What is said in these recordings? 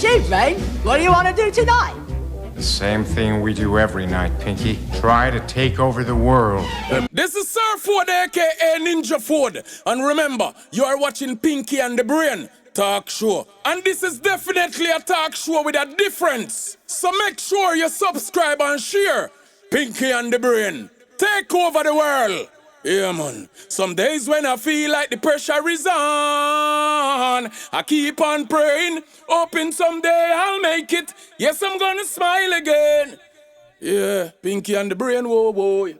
Chief-Rain, what do you want to do tonight? The same thing we do every night, Pinky. Try to take over the world. This is Sir Ford, aka Ninja Ford. And remember, you are watching Pinky and the Brain talk show. And this is definitely a talk show with a difference. So make sure you subscribe and share. Pinky and the Brain, take over the world. Yeah, man. Some days when I feel like the pressure is on, I keep on praying, hoping someday I'll make it. Yes, I'm gonna smile again. Yeah, Pinky and the Brain, whoa, whoa.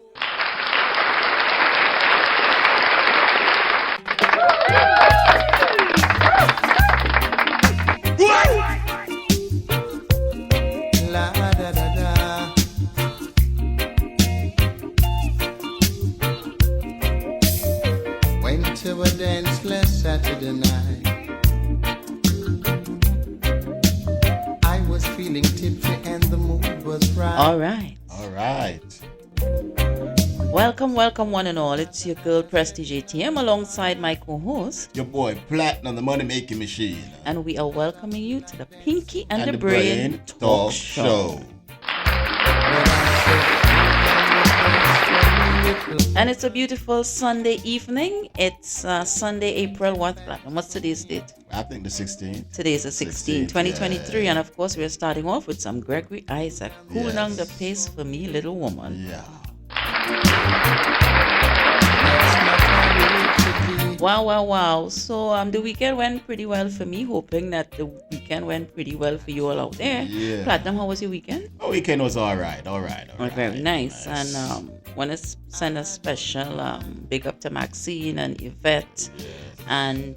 La da da da. Went to a dance last Saturday night. I was feeling tipsy and the mood was right. All right. All right. Welcome, welcome, one and all. It's your girl, Prestige ATM, alongside my co-host. Your boy Platinum, the money making machine. And we are welcoming you to the Pinky and the Brain Talk Show. And it's a beautiful Sunday evening. It's Sunday, April what, Platinum? What's today's date? I think the 16th. Today is the 16th, 2023. Yeah. And of course, we're starting off with some Gregory Isaac. Cool Yes. down the pace for me, little woman. Yeah. Wow, wow, wow. So the weekend went pretty well for me, hoping that the weekend went pretty well for you all out there. Yeah. Platinum, how was your weekend? Oh, weekend was all right. Oh, very nice. And want to send a special big up to Maxine and Yvette and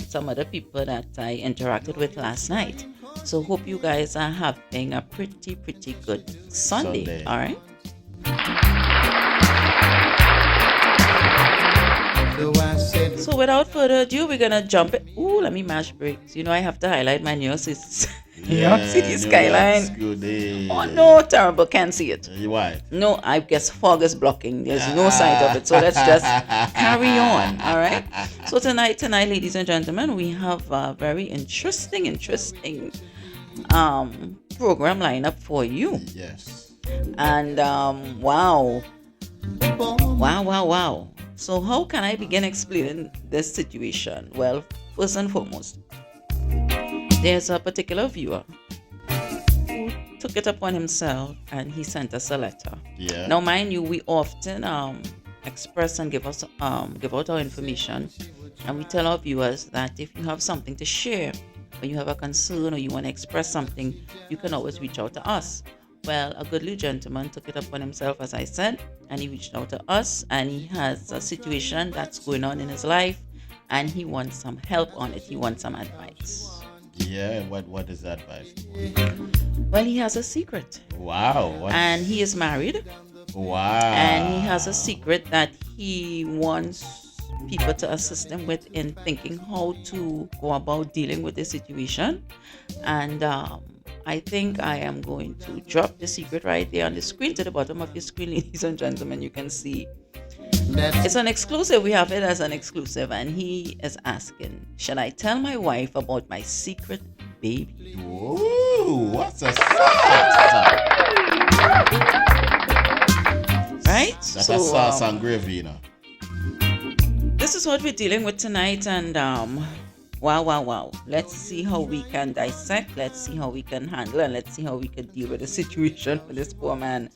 some other people that I interacted with last night. So hope you guys are having a pretty good Sunday. All right? So without further ado, we're gonna jump it. Ooh, let me mash brakes. You know I have to highlight my New York City, New York City skyline. Oh no, terrible, can't see it. Why? No, I guess fog is blocking. There's no sight of it. So let's just carry on. All right. So tonight, ladies and gentlemen, we have a very interesting program lineup for you. Yes. And wow. So how can I begin explaining this situation? Well, first and foremost, there's a particular viewer who took it upon himself and he sent us a letter. Yeah. Now, mind you, we often express and give out our information, and we tell our viewers that if you have something to share, or you have a concern, or you want to express something, you can always reach out to us. Well, a goodly gentleman took it upon himself, as I said, and he reached out to us, and he has a situation that's going on in his life, and he wants some help on it. He wants some advice. Yeah, what is that advice? Well, he has a secret. Wow. And he is married. Wow. And he has a secret that he wants people to assist him with in thinking how to go about dealing with the situation. And I think I am going to drop the secret right there on the screen, to the bottom of your screen, ladies and gentlemen. You can see it's an exclusive. We have it as an exclusive, and he is asking, should I tell my wife about my secret baby? Ooh, what's a sauce? Right? That's a sauce and gravy, you know. This is what we're dealing with tonight, and wow. Let's see how we can dissect. Let's see how we can handle, and let's see how we can deal with the situation for this poor man.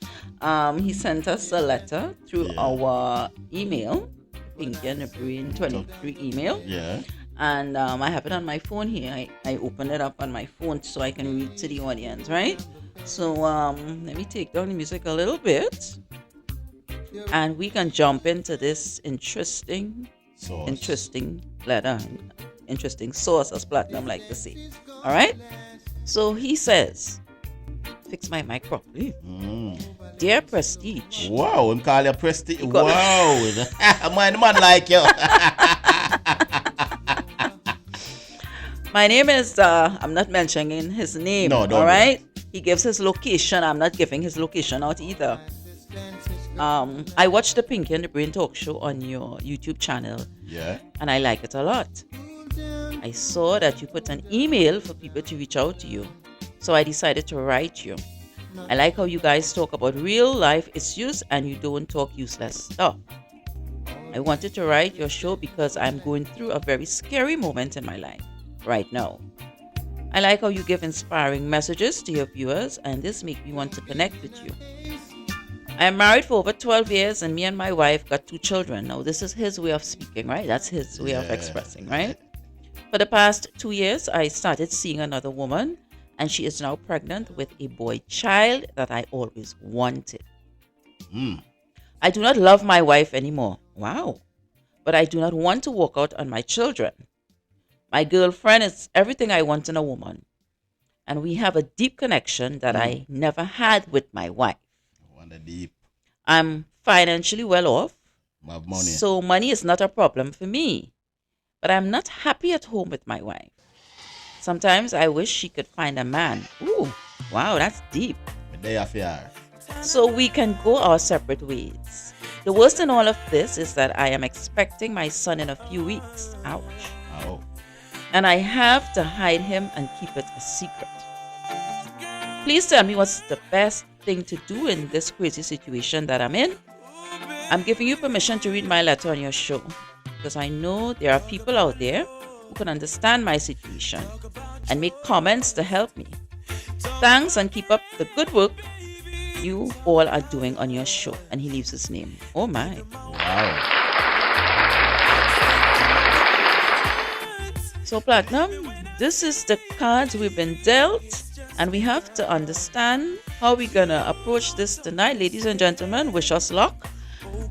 He sent us a letter through our email, Pinky and the Brain 23 email. Yeah. And I have it on my phone here. I open it up on my phone so I can read to the audience, right? So let me take down the music a little bit, and we can jump into this interesting letter. Interesting source, as Platinum like to say. All right. So he says, fix my mic properly. Dear Prestige. Wow, I'm calling you Prestige. Wow. man like you. My name is, I'm not mentioning his name. No, don't. All right. He gives his location. I'm not giving his location out either. I watched the Pinky and the Brain Talk Show on your YouTube channel. Yeah. And I like it a lot. I saw that you put an email for people to reach out to you. So I decided to write you. I like how you guys talk about real life issues and you don't talk useless stuff. I wanted to write your show because I'm going through a very scary moment in my life right now. I like how you give inspiring messages to your viewers, and this makes me want to connect with you. I am married for over 12 years, and me and my wife got 2 children. Now, this is his way of speaking, right? That's his way of expressing, right? For the past 2 years, I started seeing another woman, and she is now pregnant with a boy child that I always wanted. I do not love my wife anymore. Wow. But I do not want to walk out on my children. My girlfriend is everything I want in a woman. And we have a deep connection that I never had with my wife. Wonder deep. I'm financially well off. My money. So money is not a problem for me. But I'm not happy at home with my wife. Sometimes I wish she could find a man. Ooh, wow, that's deep. They are fair. So we can go our separate ways. The worst in all of this is that I am expecting my son in a few weeks. Ouch. Oh. And I have to hide him and keep it a secret. Please tell me what's the best thing to do in this crazy situation that I'm in. I'm giving you permission to read my letter on your show because I know there are people out there who can understand my situation and make comments to help me. Thanks and keep up the good work you all are doing on your show. And he leaves his name. Oh my. Wow. So Platinum, this is the cards we've been dealt, and we have to understand how we're gonna approach this tonight. Ladies and gentlemen, wish us luck.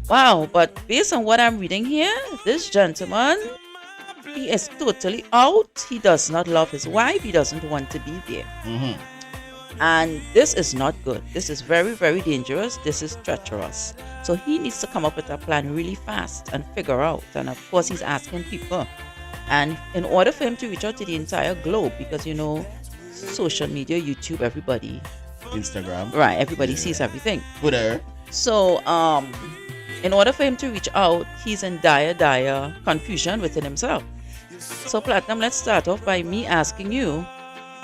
Wow, but based on what I'm reading here, this gentleman, he is totally out. He does not love his wife. He doesn't want to be there. And this is not good. This is very, very dangerous. This is treacherous. So he needs to come up with a plan really fast and figure out. And of course, he's asking people. And in order for him to reach out to the entire globe, because you know, social media, YouTube, everybody, Instagram. right? Everybody sees everything. Twitter. So, in order for him to reach out, he's in dire confusion within himself. So, Platinum, let's start off by me asking you,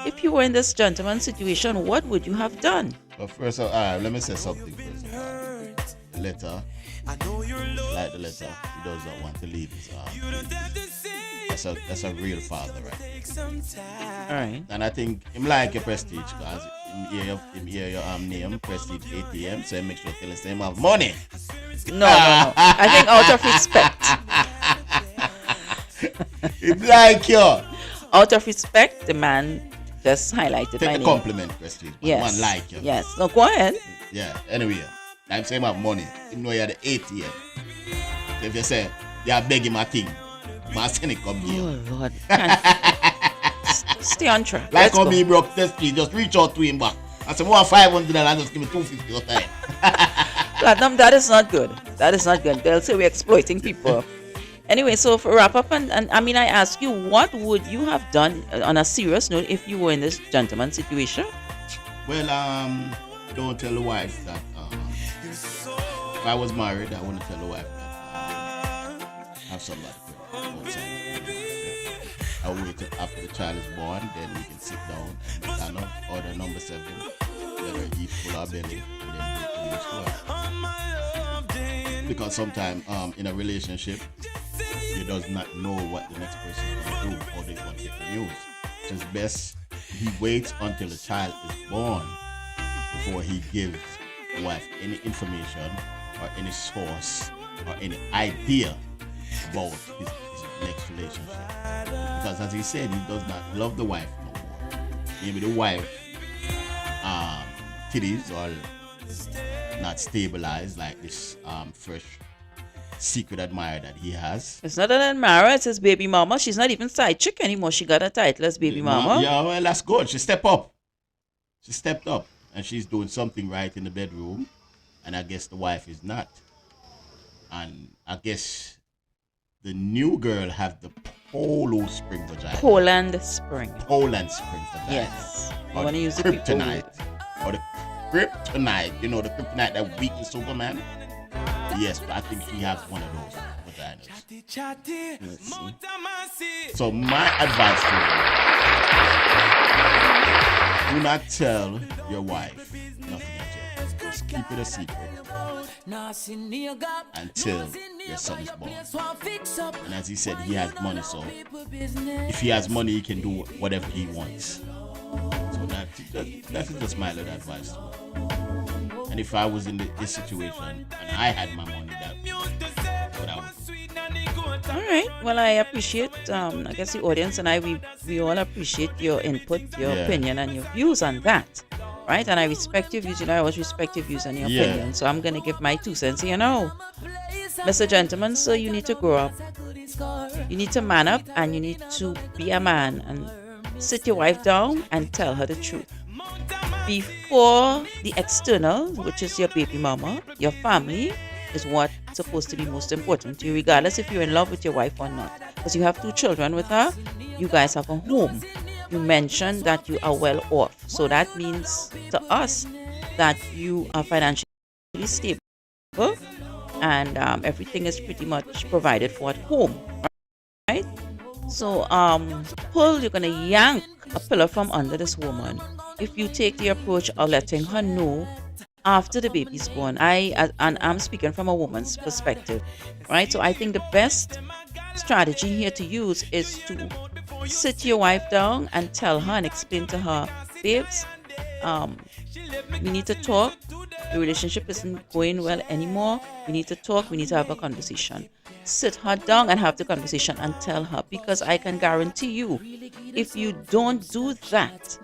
if you were in this gentleman's situation, what would you have done? But first of all, let me say something first of all. The letter, like the letter, he does not want to leave his that's a real father, right? All right. And I think him like a Prestige because him hear your name, Prestige ATM, so he make sure to tell us him have money. No. I think out of respect. Him like you. Out of respect, the man just highlighted my Take the name. compliment, Prestige. But Yes. man like you. Yes. No, go ahead. Yeah, anyway, I'm saying have money. Him know you're the ATM. So if you say, you beg him a thing, man send it come here. Oh, Lord. Stay on track. Like Let's how go. me broke Prestige, just reach out to him back. I said, more $500 and just give me $250 your time. Platinum, that is not good. That is not good. They'll say we're exploiting people. Anyway, so for wrap up, and I mean, I ask you, what would you have done on a serious note if you were in this gentleman's situation? Well, don't tell the wife that if I was married, I wouldn't tell the wife that I have somebody outside. I'll wait till after the child is born, then we can sit down and stand up, order number 7, let her eat full of belly, and then go to the store. Because sometimes in a relationship, you does not know what the next person is going to do, how they want to get the news. So it's best he waits until the child is born before he gives the wife any information or any source or any idea about his next relationship. Because as he said, he does not love the wife no more. Maybe the wife titties are not stabilized like this fresh secret admirer that he has. It's not an admirer, it's his baby mama. She's not even side chick anymore. She got a title as baby mama. Yeah, well, that's good. She stepped up. She stepped up. And she's doing something right in the bedroom. And I guess the wife is not. And I guess the new girl have the Polo Spring vagina. Poland Spring. Poland Spring vagina. Yes. I Or want to the use the people. kryptonite. Or the kryptonite. You know, the kryptonite that weakens Superman. Yes, but I think she has one of those designers. Let's see. So my advice to you: do not tell your wife nothing as yet. Just keep it a secret until your son is born. And as he said, he has money, so if he has money, he can do whatever he wants. So that is just my little advice to him. And if I was in this situation and I had my money, that's what I would do. All right. Well, I appreciate. I guess the audience and I, we all appreciate your input, your opinion, and your views on that, right? And I respect your views. You know, I always respect your views and your opinion. So I'm gonna give my 2 cents. You know, Mr. Gentleman, so you need to grow up. You need to man up, and you need to be a man and sit your wife down and tell her the truth. Before the external, which is your baby mama, your family is what's supposed to be most important to you, regardless if you're in love with your wife or not. Because you have 2 children with her, you guys have a home. You mentioned that you are well off. So that means to us that you are financially stable and everything is pretty much provided for at home, right? So you're gonna yank a pillar from under this woman if you take the approach of letting her know after the baby's born. I'm speaking from a woman's perspective, right? So I think the best strategy here to use is to sit your wife down and tell her and explain to her, babes, we need to talk. The relationship isn't going well anymore. We need to talk. We need to have a conversation. Sit her down and have the conversation and tell her, because I can guarantee you, if you don't do that,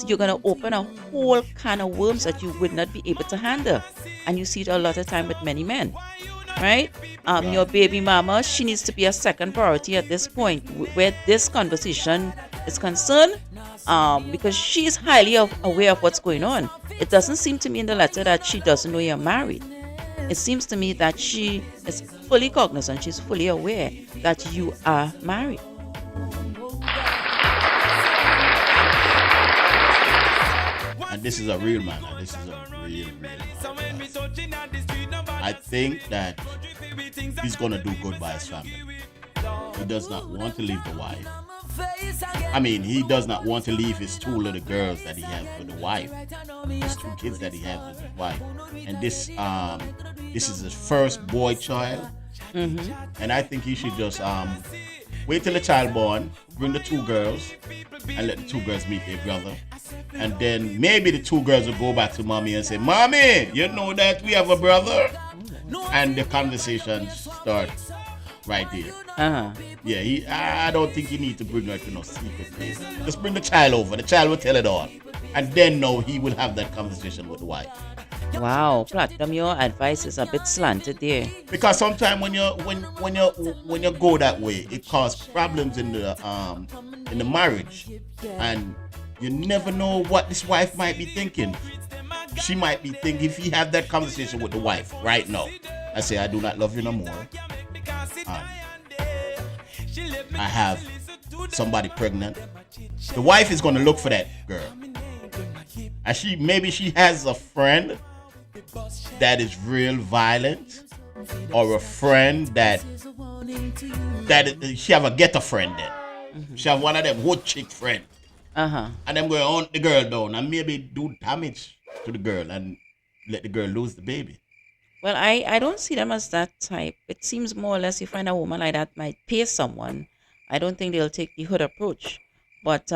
you're going to open a whole can of worms that you would not be able to handle. And you see it a lot of time with many men, right? Your baby mama, she needs to be a second priority at this point where this conversation is concerned, because she's highly aware of what's going on. It doesn't seem to me in the letter that she doesn't know you're married. It seems to me that she is fully cognizant, she's fully aware that you are married. And this is a real man. This is a real man. I think that he's going to do good by his family. He does not want to leave the wife. I mean, he does not want to leave his 2 little girls that he has with the wife. His 2 kids that he has with his wife. And this is his first boy child. Mm-hmm. And I think he should just wait till the child born, bring the 2 girls, and let the 2 girls meet their brother. And then maybe the 2 girls will go back to mommy and say, Mommy, you know that we have a brother? And the conversation starts right there. Uh-huh. Yeah, I don't think you need to bring her to no secret place. Just bring the child over. The child will tell it all. And then he will have that conversation with the wife. Wow, Platinum, your advice is a bit slanted there. Because sometimes when you go that way, it causes problems in the marriage, and you never know what this wife might be thinking. She might be thinking, if he have that conversation with the wife right now, I say, I do not love you no more. I have somebody pregnant. The wife is going to look for that girl, and maybe she has a friend that is real violent, or a friend that she have a ghetto friend then. Mm-hmm. She have one of them wood chick friend. Uh-huh. And them going to hunt the girl down and maybe do damage to the girl and let the girl lose the baby. Well, I don't see them as that type. It seems more or less you find a woman like that might pay someone. I don't think they'll take the hood approach. But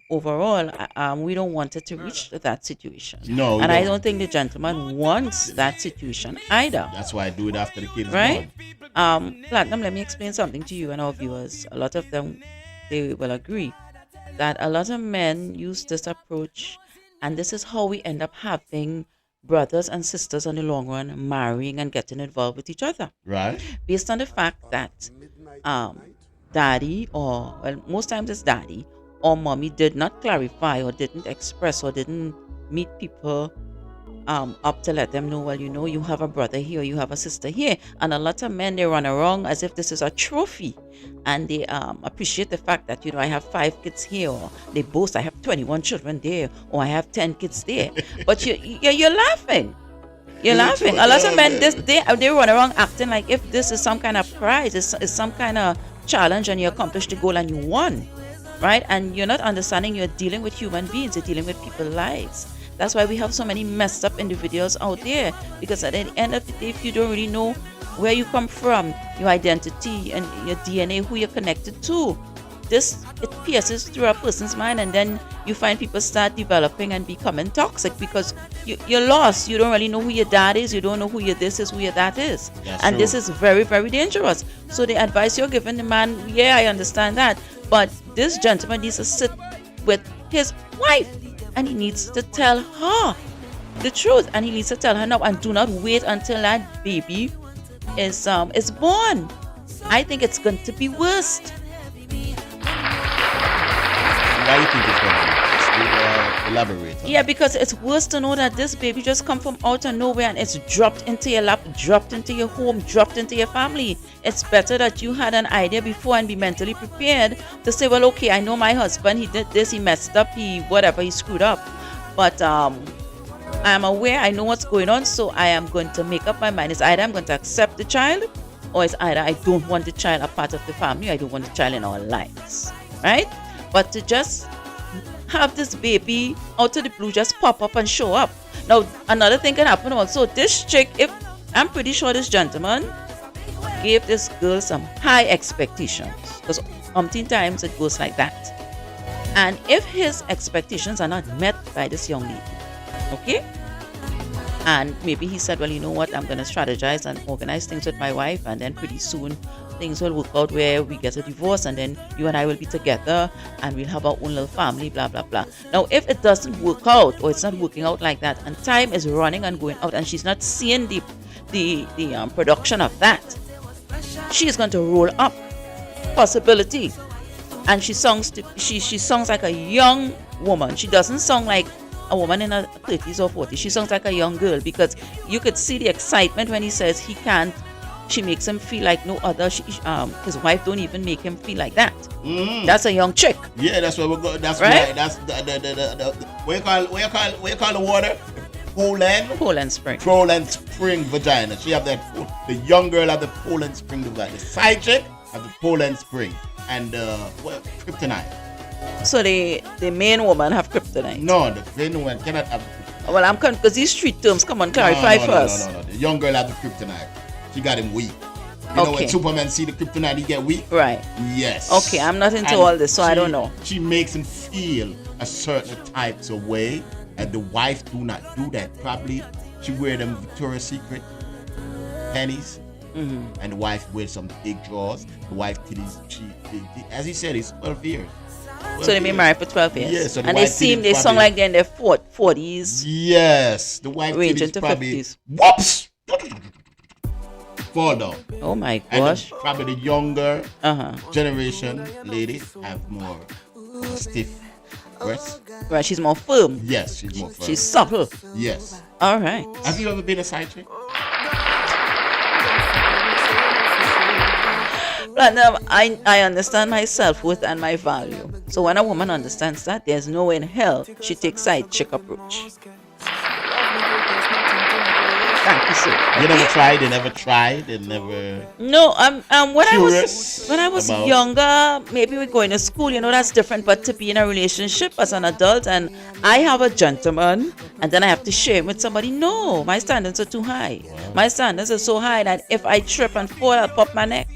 overall, we don't want it to reach that situation. No. And I don't think the gentleman wants that situation either. That's why I do it after the kid is right? born. Platinum, let me explain something to you and our viewers. A lot of them, they will agree that a lot of men use this approach, and this is how we end up having brothers and sisters in the long run marrying and getting involved with each other. Right. Based on the fact that daddy, or well, most times it's daddy or mommy, did not clarify or didn't express or didn't meet people up to let them know, well, you have a brother here, you have a sister here. And a lot of men, they run around as if this is a trophy, and they appreciate the fact that I have 5 kids here, or they boast I have 21 children there, or I have 10 kids there. But you're laughing. You're It's laughing. true. A lot of Yeah, men, yeah. they run around acting like if this is some kind of prize, it's some kind of challenge, and you accomplished the goal and you won, right? And you're not understanding you're dealing with human beings, you're dealing with people's lives. That's why we have so many messed up individuals out there, because at the end of the day, if you don't really know where you come from, your identity and your DNA, who you're connected to, it pierces through a person's mind, and then you find people start developing and becoming toxic because you're lost. You don't really know who your dad is, you don't know who your this is, who your that is. That's and true. this is very, very dangerous. So the advice you're giving the man, yeah, I understand that, but this gentleman needs to sit with his wife and he needs to tell her the truth, and he needs to tell her now, and do not wait until that baby is born. I think it's going to be worse. Why do you think it's going to be? Elaborate. Yeah, because it's worse to know that this baby just come from out of nowhere and it's dropped into your lap, dropped into your home, dropped into your family. It's better that you had an idea before and be mentally prepared to say, well, okay, I know my husband, he did this, he messed up, he screwed up. But I'm aware, I know what's going on, so I am going to make up my mind. It's either I'm going to accept the child, or it's either I don't want the child a part of the family, I don't want the child in our lives, right? But to just have this baby out of the blue just pop up and show up. Now, another thing can happen also. This chick, I'm pretty sure this gentleman gave this girl some high expectations, because umpteen times it goes like that. And if his expectations are not met by this young lady, okay, and maybe he said, well, you know what, I'm going to strategize and organize things with my wife, and then pretty soon things will work out where we get a divorce, and then you and I will be together and we'll have our own little family, blah blah blah. Now, if it doesn't work out, or it's not working out like that, and time is running and going out, and she's not seeing the production of that, she's going to roll up. Possibility. And she songs like a young woman. She doesn't sound like a woman in her 30s or 40s. She sounds like a young girl, because you could see the excitement when he says he can't. She makes him feel like no other. His wife don't even make him feel like that. That's a young chick. Yeah, that's where we're going. That's right. Why, that's the what you call the water? Poland Spring. Poland Spring vagina. She have that. The young girl have the Poland Spring vagina. The side chick have the Poland Spring, and kryptonite. So the main woman have kryptonite. No, the main one cannot have the kryptonite. Well, I'm because these street terms. Come on, clarify first. No. The young girl have the kryptonite. She got him weak. You know when Superman see the kryptonite, he get weak? Right. Yes. Okay, I'm not into all this, so I don't know. She makes him feel a certain types of way, and the wife do not do that. Probably she wear them Victoria's Secret pennies, and the wife wears some big drawers. The wife as he said, he's 12 years. So they've been married for 12 years. Yes, so and they sound like they're in their 40s. Yes, the wife range is into probably 50s. Whoops! Fall down. Oh my And gosh. probably the younger generation ladies have more stiff breasts. Right, she's more firm. Yes, she's more firm. She's supple. Yes. All right. Have you ever been a side chick? Platinum, I understand my self-worth and my value. So when a woman understands that, there's no way in hell she takes side chick approach. Thank you, sir. You never tried? They never tried? They never... No, when Curious I was about- younger, maybe we're going to school, that's different. But to be in a relationship as an adult, and I have a gentleman, and then I have to share him with somebody, no, my standards are too high. Wow. My standards are so high that if I trip and fall, I'll pop my neck.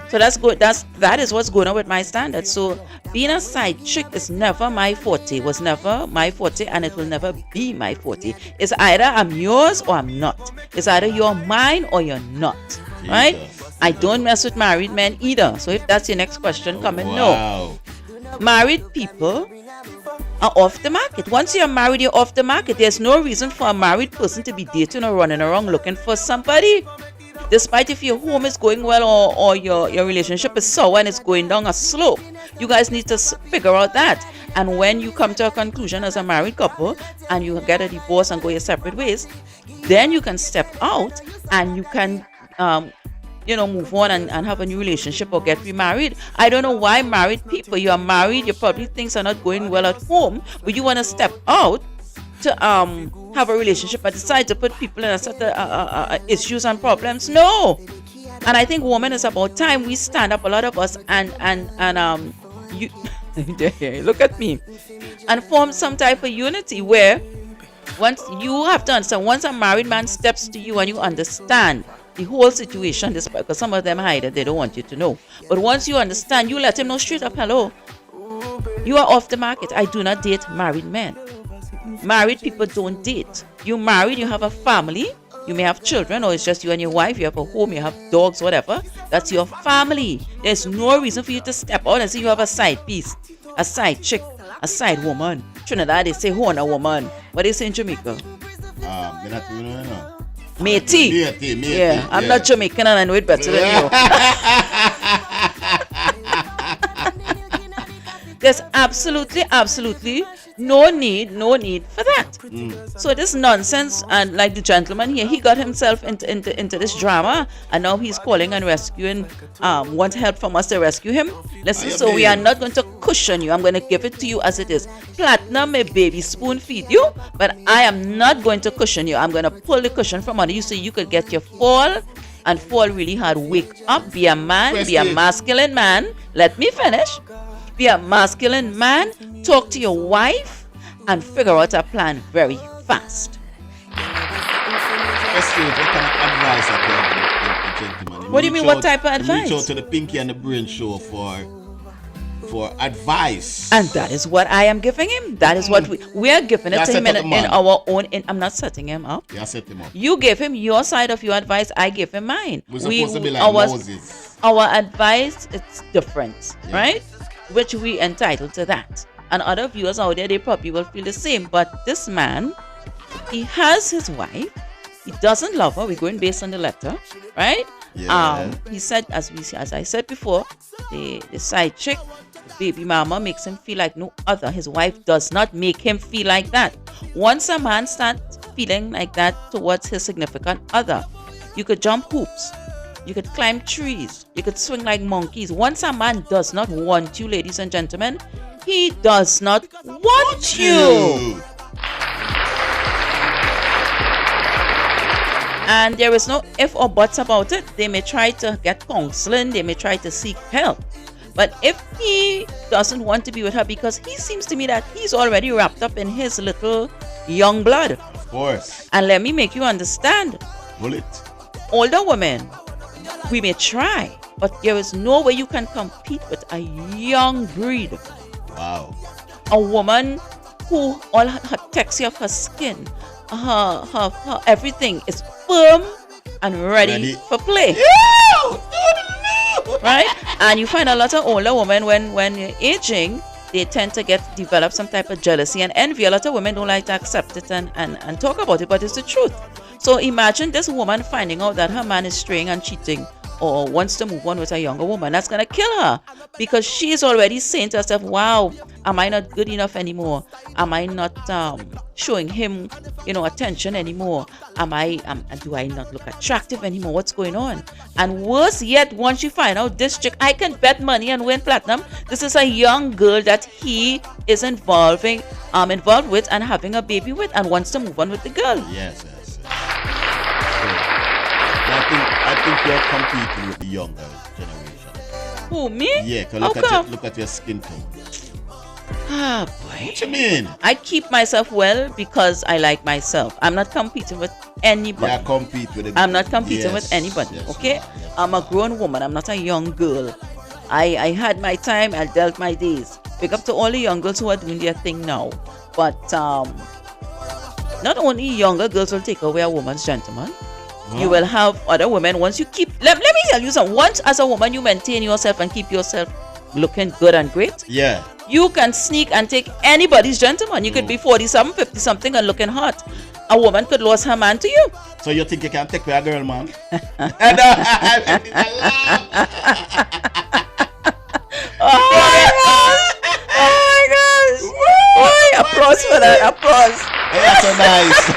So that's good. That is what's going on with my standards. So being a side chick is never my forte. Was never my forte, and it will never be my forte. It's either I'm yours or I'm not. It's either you're mine or you're not. Jesus. Right? I don't mess with married men either. So if that's your next question, come and know. Married people are off the market. Once you're married, you're off the market. There's no reason for a married person to be dating or running around looking for somebody. Despite if your home is going well or your relationship is sour and it's going down a slope, you guys need to figure out that. And when you come to a conclusion as a married couple and you get a divorce and go your separate ways, then you can step out and you can move on and have a new relationship or get remarried. I don't know why married people, you are married, you probably things are not going well at home, but you want to step out to have a relationship and decide to put people in a set of issues and problems. No. And I think women, it's about time we stand up, a lot of us, and you look at me, and form some type of unity where once you have to understand, once a married man steps to you and you understand the whole situation, because some of them hide it, they don't want you to know. But once you understand, you let him know straight up, hello, you are off the market. I do not date married men. Married people don't date. You married, you have a family, you may have children, or it's just you and your wife, you have a home, you have dogs, whatever. That's your family. There's no reason for you to step out and say you have a side piece, a side chick, a side woman. Trinidad, they say Hona woman. What do they say in Jamaica? Matey. Yeah, I'm not Jamaican and I know it better than you. There's absolutely no need for that. So this nonsense, and like the gentleman here, he got himself into this drama, and now he's calling and rescuing, wants help from us to rescue him. Listen, so we are not going to cushion you. I'm going to give it to you as it is. Platinum may baby spoon feed you, but I am not going to cushion you. I'm going to pull the cushion from under you so you could get your fall, and fall really hard. Wake up, be a man, be a masculine man. Let me finish. Be a masculine man, talk to your wife, and figure out a plan very fast. What do you mean, what type of advice? Reach out to the Pinky and the Brain show for advice. And that is what I am giving him. That is what we are giving it to him in our own. I'm not setting him up. Yeah, set him up. You give him your side of your advice, I give him mine. We're supposed to be like Moses. Our advice, it's different, right? Which we entitled to that. And other viewers out there, they probably will feel the same. But this man, he has his wife. He doesn't love her. We're going based on the letter, right? Yeah. He said, as I said before, the side chick, the baby mama, makes him feel like no other. His wife does not make him feel like that. Once a man starts feeling like that towards his significant other, you could jump hoops. You could climb trees. You could swing like monkeys. Once a man does not want you, ladies and gentlemen, he does not want you. And there is no if or buts about it. They may try to get counseling. They may try to seek help. But if he doesn't want to be with her, because he seems to me that he's already wrapped up in his little young blood. Of course. And let me make you understand. Bullet. Older women, we may try, but there is no way you can compete with a young breed. Wow. A woman who all her texture of her skin, her everything is firm and ready for play. Right? And you find a lot of older women when you're aging, they tend to develop some type of jealousy and envy. A lot of women don't like to accept it and talk about it, but it's the truth. So imagine this woman finding out that her man is straying and cheating or wants to move on with a younger woman. That's going to kill her, because she is already saying to herself, wow, am I not good enough anymore? Am I not showing him, attention anymore? Do I not look attractive anymore? What's going on? And worse yet, once you find out this chick, I can bet money and win platinum, this is a young girl that he is involved with and having a baby with, and wants to move on with the girl. Yes. I think you're competing with the younger generation. Who, me? Yeah, because look at your skin tone. Ah, boy. What you mean? I keep myself well because I like myself. I'm not competing with anybody. I'm not competing with anybody, okay? Yes. I'm a grown woman. I'm not a young girl. I had my time. I dealt my days. Pick up to all the young girls who are doing their thing now. But not only younger girls will take away a woman's gentleman. Wow. You will have other women. Once you keep, let me tell you something. Once as a woman you maintain yourself and keep yourself looking good and great. Yeah. You can sneak and take anybody's gentleman. You could be 40-something, 50-something and looking hot. A woman could lose her man to you. So you think you can take away a girl, man? Oh my gosh! Boy, applause for that. Applause. That's so nice.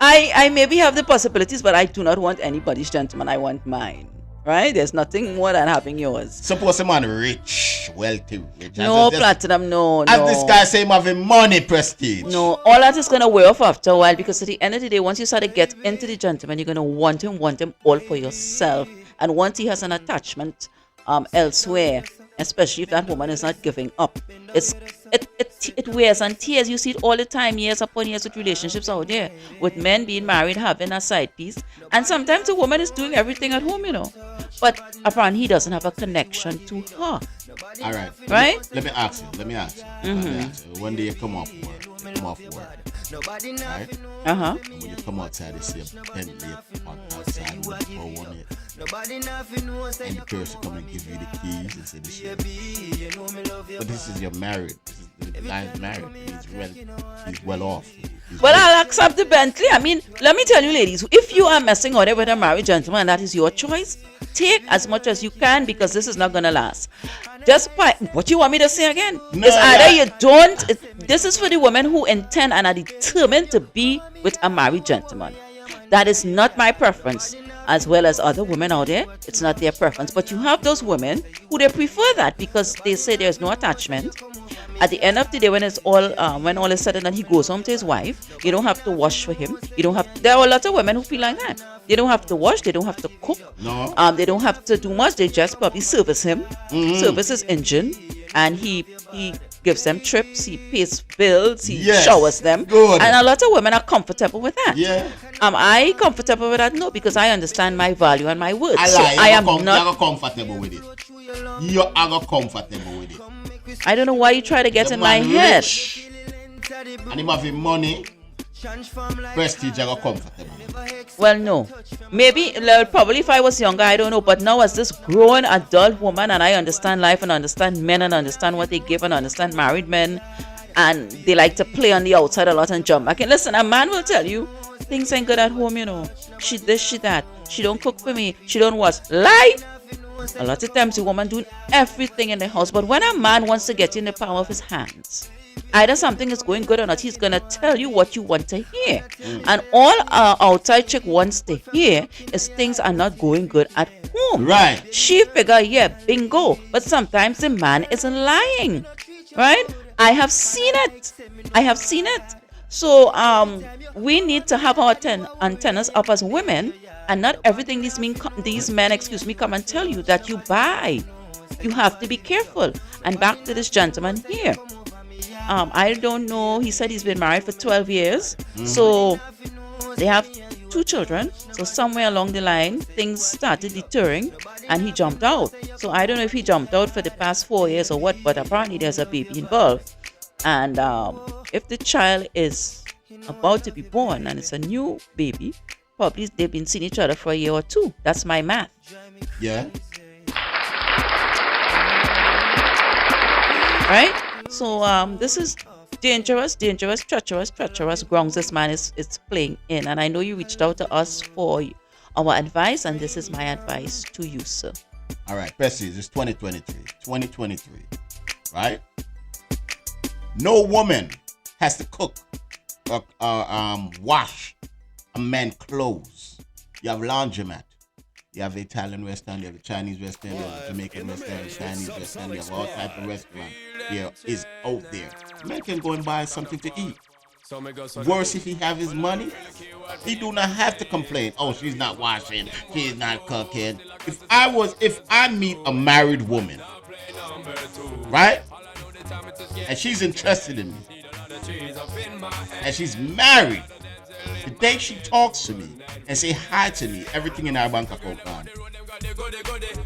I maybe have the possibilities, but I do not want anybody's gentleman. I want mine. right? There's nothing more than having yours. Suppose a man rich, wealthy, rich. No, As Platinum, no. this guy say him having money, prestige. No, all that is gonna wear off after a while because at the end of the day, once you start to get into the gentleman, you're gonna want him all for yourself. And once he has an attachment elsewhere, especially if that woman is not giving up, it wears and tears. You see it all the time, years upon years with relationships out there, with men being married, having a side piece, and sometimes the woman is doing everything at home, but apparently he doesn't have a connection to her. All right. Right? Let me ask you. Let me ask you. One day you come off work. Right? Uh-huh. And when you come outside, you see a Bentley outside with a bow on it. And the person come and give you the keys and say, this is but this is your married. The guy's married. He's well off. Well, I'll accept the Bentley. I mean, let me tell you, ladies, if you are messing out with a married gentleman and that is your choice, take as much as you can because this is not going to last. What you want me to say again? No, it's either you don't. This is for the women who intend and are determined to be with a married gentleman. That is not my preference. As well as other women out there, it's not their preference. But you have those women who they prefer that because they say there's no attachment. At the end of the day, when all is said and done, he goes home to his wife. You don't have to wash for him. There are a lot of women who feel like that. They don't have to wash. They don't have to cook. No. They don't have to do much. They just probably service him, service his engine, and he gives them trips. He pays bills. He showers them. Good. And a lot of women are comfortable with that. Yeah. Am I comfortable with that? No, because I understand my value and my worth. I am not. not. Comfortable with it. You are not comfortable with it. I don't know why you try to get The in my man head. rich, and him having money, prestige, are comfortable. Well, no. Maybe, probably if I was younger, I don't know. But now as this grown adult woman, and I understand life and understand men and understand what they give and understand married men, and they like to play on the outside a lot and jump back. And listen, a man will tell you, things ain't good at home, She this, she that. She don't cook for me. She don't wash. Lie! A lot of times the woman doing everything in the house. But when a man wants to get in the palm of his hands, either something is going good or not, he's going to tell you what you want to hear. And all our outside chick wants to hear is things are not going good at home. Right. She figure, bingo. But sometimes the man isn't lying. Right? I have seen it. So we need to have our antennas up as women, and not everything these men come and tell you that you buy. You have to be careful. And back to this gentleman here. I don't know. He said he's been married for 12 years. So they have 2 children. So somewhere along the line, things started deterring and he jumped out. So I don't know if he jumped out for the past 4 years or what, but apparently there's a baby involved. And if the child is about to be born and it's a new baby, probably they've been seeing each other for a year or 2. That's my math. Yeah. Right? So this is dangerous, treacherous grounds this man is playing in. And I know you reached out to us for our advice, and this is my advice to you, sir. All right, Prestige, it's 2023, right? No woman has to cook or wash a man's clothes. You have laundromat. You have the Italian restaurant, you have the Chinese restaurant, you have the Jamaican restaurant, the Chinese restaurant, you have all types of restaurants. There is out there. Man can go and buy something to eat. Worse if he have his money, he do not have to complain. Oh, she's not washing, she's not cooking. If I meet a married woman, right? And she's interested in me, and she's married, the day she talks to me and say hi to me, everything in her bank account gone.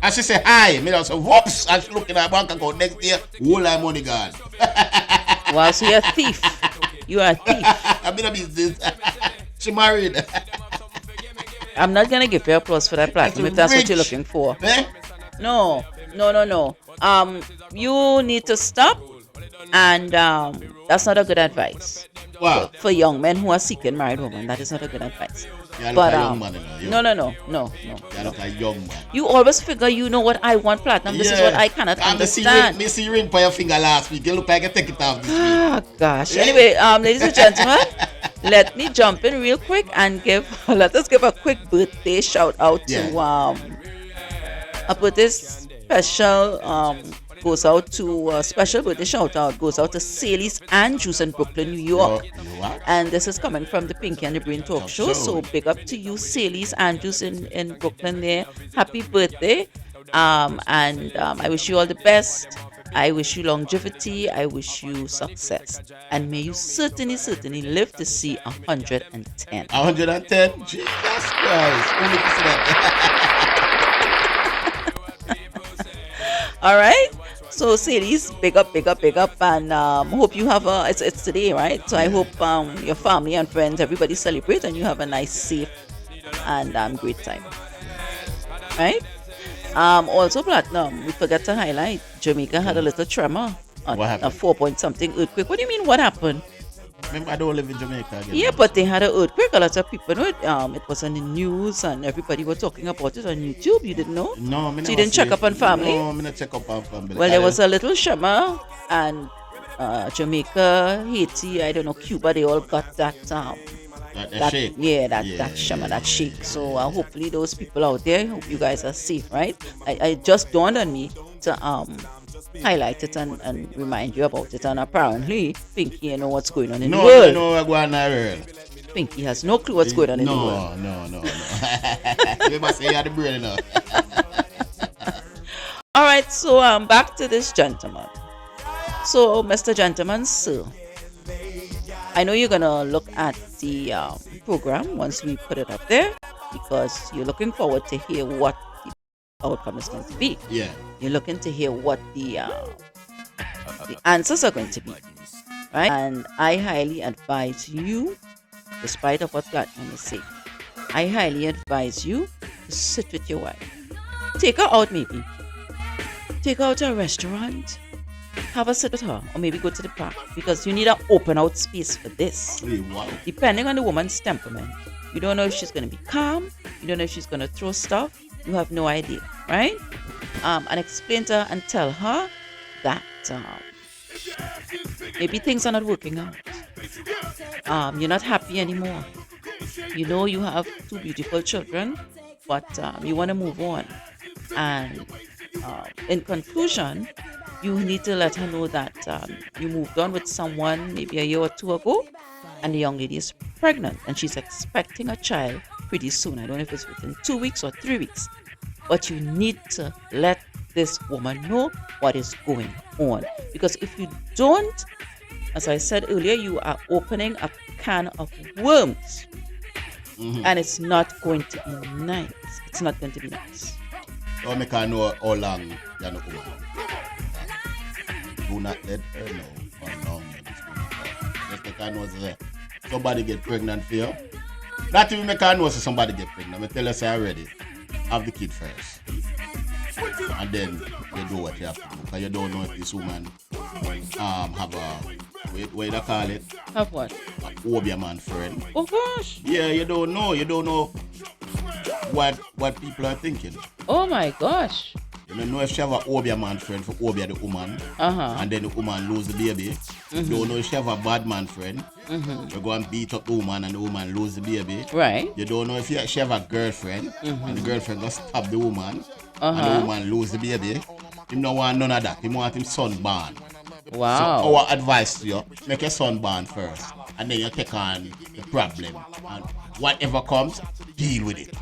And she say hi, me say whoops, and she look in her bank account next day, all her money gone. Wow, so you're a thief. You are a thief. I'm in a business. She married. I'm not gonna give you applause for that platinum if that's what you're looking for. Eh? No. You need to stop, and that's not a good advice. Wow. For young men who are seeking married women, that is not a good advice. You But look a young man, you know. no. You look a young man. You always figure you know what I want, platinum. This is what I cannot understand. Me see you ring by your finger last week. You look like you take it off this week. Ah, gosh. Anyway, ladies and gentlemen, let me jump in real quick and let us give a quick birthday shout out to A birthday special goes out to special birthday shout out goes out to Sally's Andrews in Brooklyn, New York. What? And this is coming from the Pinky and the Brain Talk Show. So big up to you, Sally's Andrews in Brooklyn there. Happy birthday. I wish you all the best. I wish you longevity. I wish you success. And may you certainly live to see 110. 110? Jesus Christ. Only for that. All right. So Sadie's big up, and hope you have it's today, right? So I hope your family and friends, everybody celebrate, and you have a nice, safe, and great time. Right? Also, Platinum, we forgot to highlight Jamaica had a little tremor. What happened? A 4-point something earthquake. What do you mean? What happened? Remember, I don't live in Jamaica again. Yeah, but they had an earthquake. A lot of people know it. It was on the news, and everybody were talking about it on YouTube. You didn't know? No, so you didn't check up on family? No, I didn't check up on family. Well, there was a little shimmer, and Jamaica, Haiti, I don't know, Cuba, they all got that shake. Yeah, that shimmer, that shake. So hopefully those people out there, hope you guys are safe, right? I just dawned on me to highlight it and remind you about it. And apparently, Pinky, you know what's going on in the world. No, what's going on in the world. Pinky has no clue what's going on in the world. No. You must say you had the brain enough. All right, so back to this gentleman. So, Mr. Gentleman, sir, I know you're gonna look at the program once we put it up there, because you're looking forward to hear what the outcome is going to be. Yeah. You're looking to hear what the answers are going to be, right? And I highly advise you, despite of what Platinum is saying, I highly advise you to sit with your wife. Take her out, maybe. Take her out to a restaurant. Have a sit with her, or maybe go to the park, because you need an open out space for this. Wow. Depending on the woman's temperament, you don't know if she's going to be calm, you don't know if she's going to throw stuff, you have no idea, right? And explain to her and tell her that maybe things are not working out. You're not happy anymore. You know you have 2 beautiful children, but you want to move on. And in conclusion, you need to let her know that you moved on with someone maybe a year or 2 ago, and the young lady is pregnant and she's expecting a child pretty soon. I don't know if it's within 2 weeks or 3 weeks, but you need to let this woman know what is going on, because if you don't, as I said earlier, you are opening a can of worms. And it's not going to be nice. It's not going to be nice. So make her know how long you're not woman. Do not let her know how long you're this woman. Just make her know that somebody get pregnant for you. Not even make her know that somebody get pregnant. I tell her say already, have the kid first. And then you do what you have to do. Because you don't know if this woman have a, what do you call it? Have what? A Obia man friend. Oh gosh. Yeah, you don't know. You don't know what people are thinking. Oh my gosh. You don't know if she have a Obia man friend for Obia the woman. And then the woman lose the baby. You don't know if she have a bad man friend. You go and beat up the woman and the woman lose the baby. Right. You don't know if she have a girlfriend and the girlfriend go stab the woman and the woman lose the baby. He don't want none of that. He want him son born. Wow. So our advice to you, make your son born first, and then you take on the problem, and whatever comes, deal with it.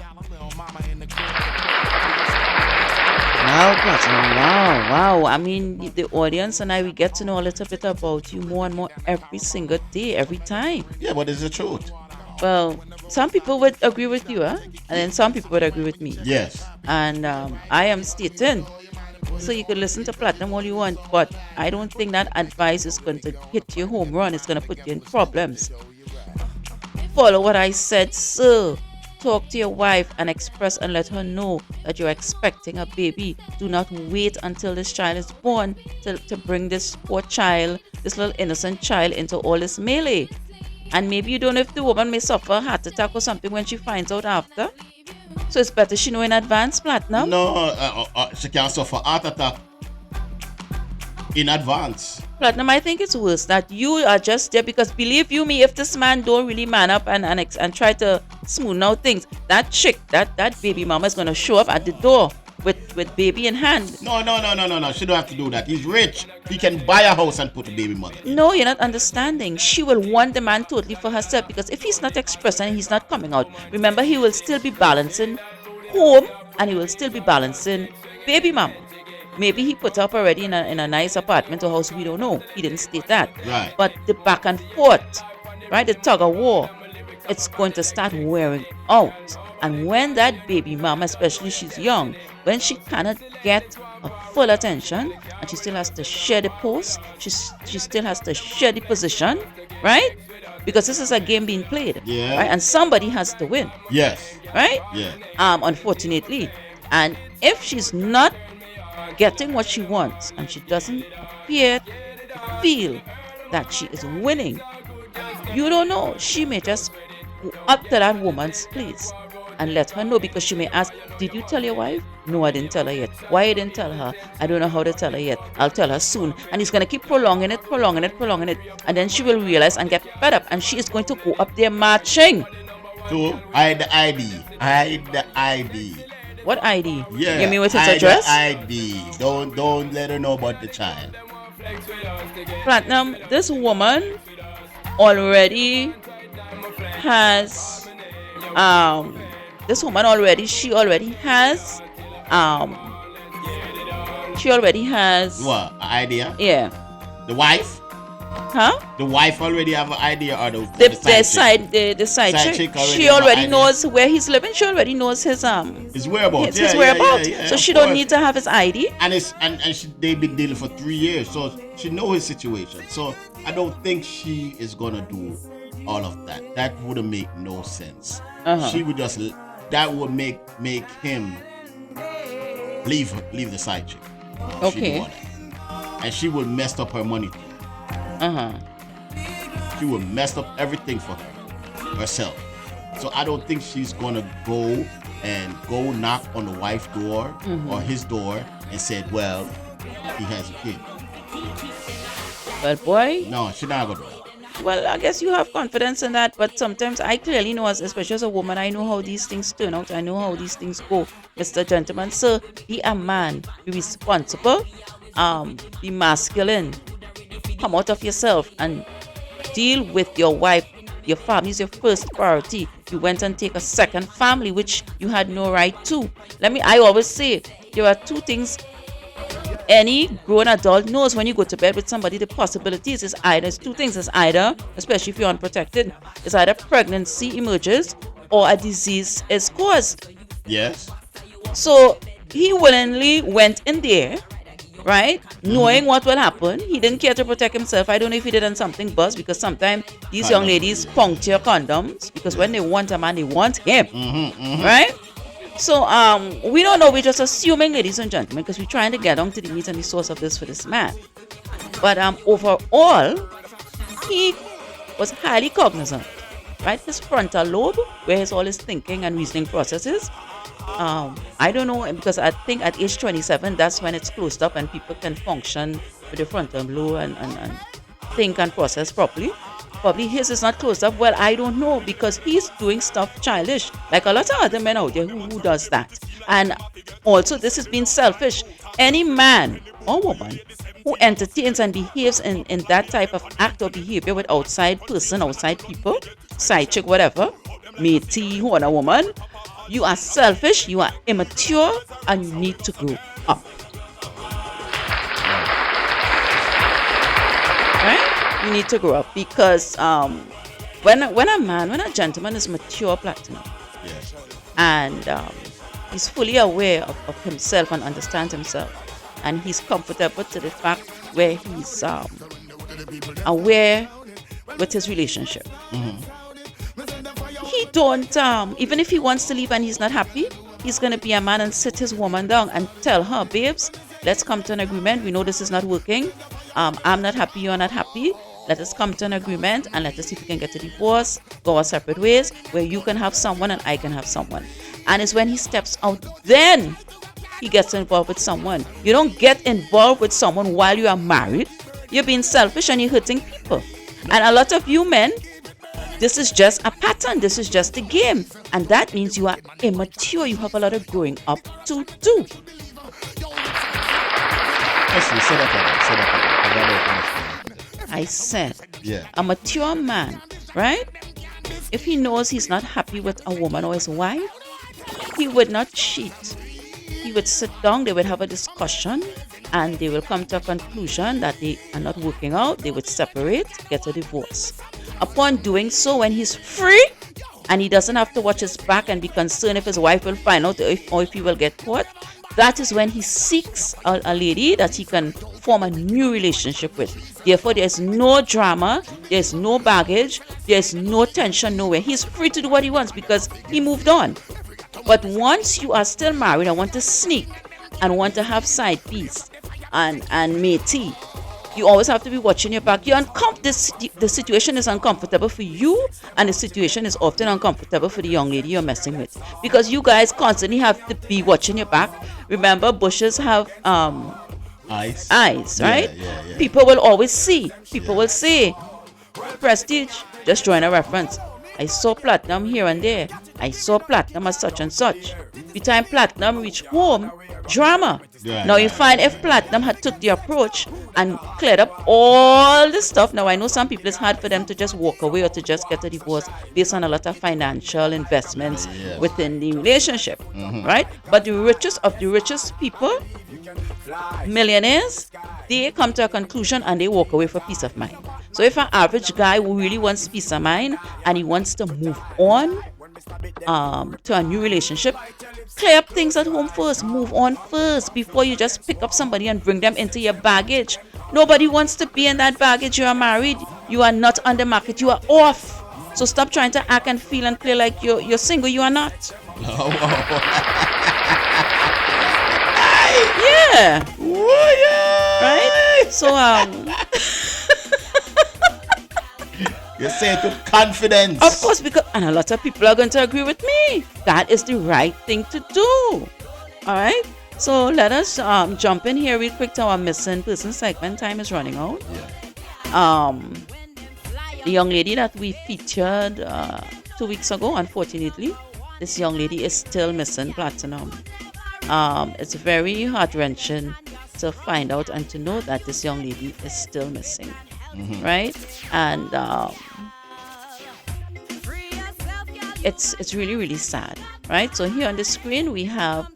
Wow. I mean, the audience and I, we get to know a little bit about you more and more every single day, every time. Yeah, but it's the truth. Well, some people would agree with you, and then some people would agree with me. Yes. And I am stating. So you can listen to Platinum all you want, but I don't think that advice is going to hit your home run. It's going to put you in problems. Follow what I said, sir. Talk to your wife and express and let her know that you're expecting a baby. Do not wait until this child is born to bring this poor child, this little innocent child, into all this melee. And maybe you don't know if the woman may suffer a heart attack or something when she finds out after. So it's better she know in advance, Platinum. No, she can suffer heart attack in advance. Platinum, I think it's worse that you are just there because, believe you me, if this man don't really man up and try to smooth out things, that chick, that baby mama is going to show up at the door with baby in hand. No. She don't have to do that. He's rich. He can buy a house and put a baby mother. No, you're not understanding. She will want the man totally for herself, because if he's not expressing and he's not coming out, remember, he will still be balancing home and he will still be balancing baby mama. Maybe he put up already in a nice apartment or house, we don't know. He didn't state that. Right. But the back and forth, right, the tug of war, it's going to start wearing out. And when that baby mama, especially she's young, when she cannot get a full attention and she still has to share the post, she still has to share the position, right? Because this is a game being played. Yeah. Right? And somebody has to win. Yes. Right? Yeah. Unfortunately. And if she's not getting what she wants and she doesn't appear to feel that she is winning, you don't know. She may just go up to that woman's place and let her know, because she may ask, did you tell your wife? No, I didn't tell her yet. Why you didn't tell her? I don't know how to tell her yet. I'll tell her soon. And he's going to keep prolonging it. And then she will realize and get fed up, and she is going to go up there marching. So, hide the ID. What ID? Yeah. You mean with his hide address? The ID. Don't let her know about the child. Platinum, this woman already has she already has What? An idea? yeah. The wife? Huh? The wife already have an idea, or the side Side chick. chick already She have an already idea. knows where he's living. She already knows his his whereabouts. his whereabouts. So of she don't course. need to have his ID. And they've been dealing for 3 years, so she know his situation. So I don't think she is gonna do all of that. That wouldn't make no sense. She would just that would make him leave the side chick. If she Okay. do all that. And she would mess up her money too. She would mess up everything for herself. So I don't think she's gonna go knock on the wife's door or his door and said, well, he has a kid. Well, boy, No, she's not gonna do that. well, I guess you have confidence in that, but sometimes I clearly know, especially as a woman, I know how these things turn out. I know how these things go, Mr. Gentleman. So be a man, be responsible, be masculine, come out of yourself and deal with your wife. Your family is your first priority. You went and take a second family, which you had no right to. I always say, there are two things any grown adult knows when you go to bed with somebody. The possibilities is either, it's two things. It's either, especially if you're unprotected, it's either pregnancy emerges or a disease is caused. Yes. So he willingly went in there, right, knowing what will happen. He didn't care to protect himself. I don't know if he did on something buzz, because sometimes these young ladies puncture condoms, because when they want a man, they want him, right? So we don't know. We're just assuming, ladies and gentlemen, because we're trying to get down to the meat and the source of this for this man. But overall, he was highly cognizant, right? His frontal lobe, where all his thinking and reasoning processes. I don't know, because I think at age 27, that's when it's closed up and people can function with the frontal lobe and think and process properly. Probably his is not closed up. Well, I don't know, because he's doing stuff childish, like a lot of other men out there who does that. And also, this is being selfish. Any man or woman who entertains and behaves in that type of act or behavior with outside person, outside people, side chick, whatever, matey, who a woman, you are selfish, you are immature, and you need to grow up. Right? You need to grow up, because when a gentleman is mature, Platinum, Yes. and he's fully aware of himself and understands himself, and he's comfortable to the fact where he's aware with his relationship. He don't even if he wants to leave and he's not happy, he's gonna be a man and sit his woman down and tell her, babes, let's come to an agreement. We know this is not working. I'm not happy, you're not happy. Let us come to an agreement and let us see if we can get a divorce, go our separate ways, where you can have someone and I can have someone. And it's when he steps out, then he gets involved with someone. You don't get involved with someone while you are married. You're being selfish and you're hurting people. And a lot of you men, This is just a pattern. This is just a game. And that means you are immature. You have a lot of growing up to do. Listen, say that again. Say that again. 'Cause I don't understand. I said, Yeah. a mature man, right? If he knows he's not happy with a woman or his wife, he would not cheat. He would sit down, they would have a discussion, and they will come to a conclusion that they are not working out. They would separate, get a divorce. Upon doing so, when he's free and he doesn't have to watch his back and be concerned if his wife will find out or if he will get caught, that is when he seeks a lady that he can form a new relationship with. Therefore, there's no drama, there's no baggage, there's no tension nowhere. He's free to do what he wants because he moved on. But once you are still married and want to sneak and want to have side piece and matey, you always have to be watching your back. The situation is uncomfortable for you, and the situation is often uncomfortable for the young lady you're messing with, because you guys constantly have to be watching your back. Remember, bushes have Eyes. right? Yeah. People will always see. People will say, Prestige, just drawing a reference. I saw Platinum here and there. I saw Platinum as such and such. By the time Platinum reached home, drama. Yeah, now you yeah, find if Platinum had took the approach and cleared up all this stuff. Now I know some people, it's hard for them to just walk away or to just get a divorce based on a lot of financial investments within the relationship, right? But the richest of the richest people, millionaires, they come to a conclusion and they walk away for peace of mind. So if an average guy who really wants peace of mind and he wants to move on to a new relationship, clear up things at home first, move on first before you just pick up somebody and bring them into your baggage. Nobody wants to be in that baggage. You are married, you are not on the market, you are off. So stop trying to act and feel and play like you're single. You are not. Yeah. Right? So You say it with confidence. of course, because and a lot of people are going to agree with me. That is the right thing to do. All right. So let us jump in here real quick to our missing person segment. Time is running out. Yeah. The young lady that we featured 2 weeks ago, unfortunately, this young lady is still missing, Platinum. It's very heart-wrenching to find out and to know that this young lady is still missing, right? And it's really, really sad, right? So here on the screen we have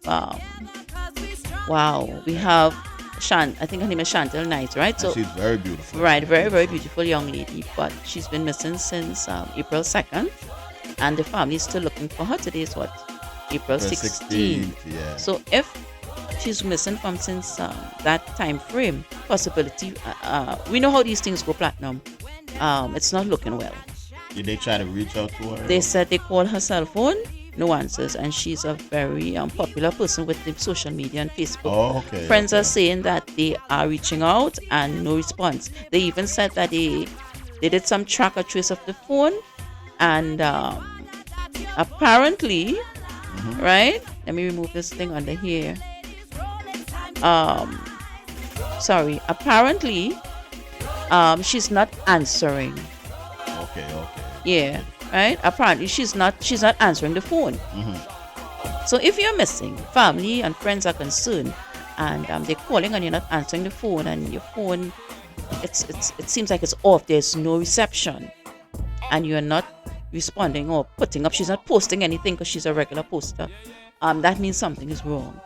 we have I think her name is Chantel Knight, right? And So she's very beautiful. right, very, very beautiful young lady, but she's been missing since April 2nd, and the family is still looking for her. Today is what? April 16th. Yeah. So if she's missing from since that time frame, possibility, we know how these things go, Platinum. It's not looking well. Did they try to reach out to her? They said they called her cell phone, no answers, and she's a very popular person with the social media and Facebook. Oh, okay. Friends are saying that they are reaching out and no response. They even said that they did some track or trace of the phone, and apparently, right? Let me remove this thing under here. Apparently, she's not answering. Okay. Yeah, right. Apparently, she's not answering the phone. So if you're missing, family and friends are concerned, and they're calling and you're not answering the phone, and your phone, it seems like it's off. There's no reception, and you're not responding or putting up. She's not posting anything because she's a regular poster. That means something is wrong.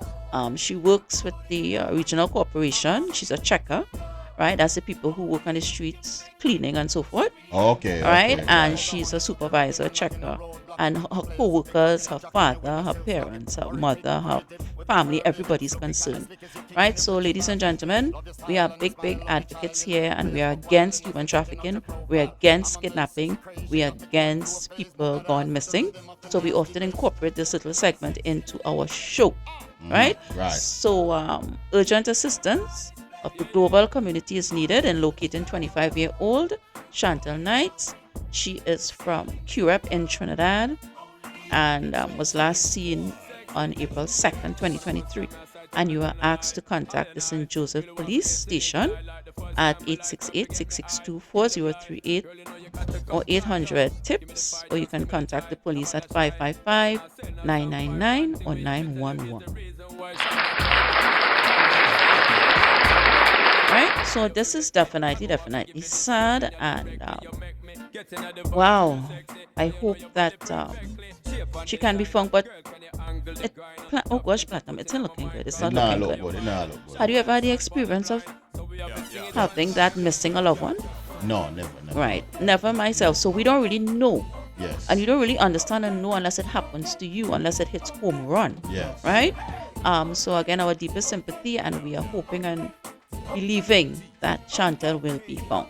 She works with the regional corporation. She's a checker, right? That's the people who work on the streets, cleaning and so forth. Okay. Right? And she's a supervisor, checker. And her co-workers, her father, her parents, her mother, her family, everybody's concerned. Right? So, ladies and gentlemen, we are big advocates here, and we are against human trafficking. We are against kidnapping. We are against people gone missing. So we often incorporate this little segment into our show. Right? Right. So urgent assistance of the global community is needed in locating 25-year-old Chantel Knight. She is from Curep in Trinidad and was last seen on April 2nd, 2023. And you are asked to contact the St. Joseph Police Station at 868-662-4038 or 800-TIPS, or you can contact the police at 555-999 or 911. Right? So this is definitely sad, and wow, I hope that she can be found, but oh gosh, Platinum, it's not looking good. It's not looking good. Have you ever had the experience of having that missing a loved one? No, never. Right, never myself. So we don't really know. Yes. And you don't really understand and know unless it happens to you, unless it hits home run. Yes. Right? So again, our deepest sympathy, and we are hoping and believing that Chantel will be found.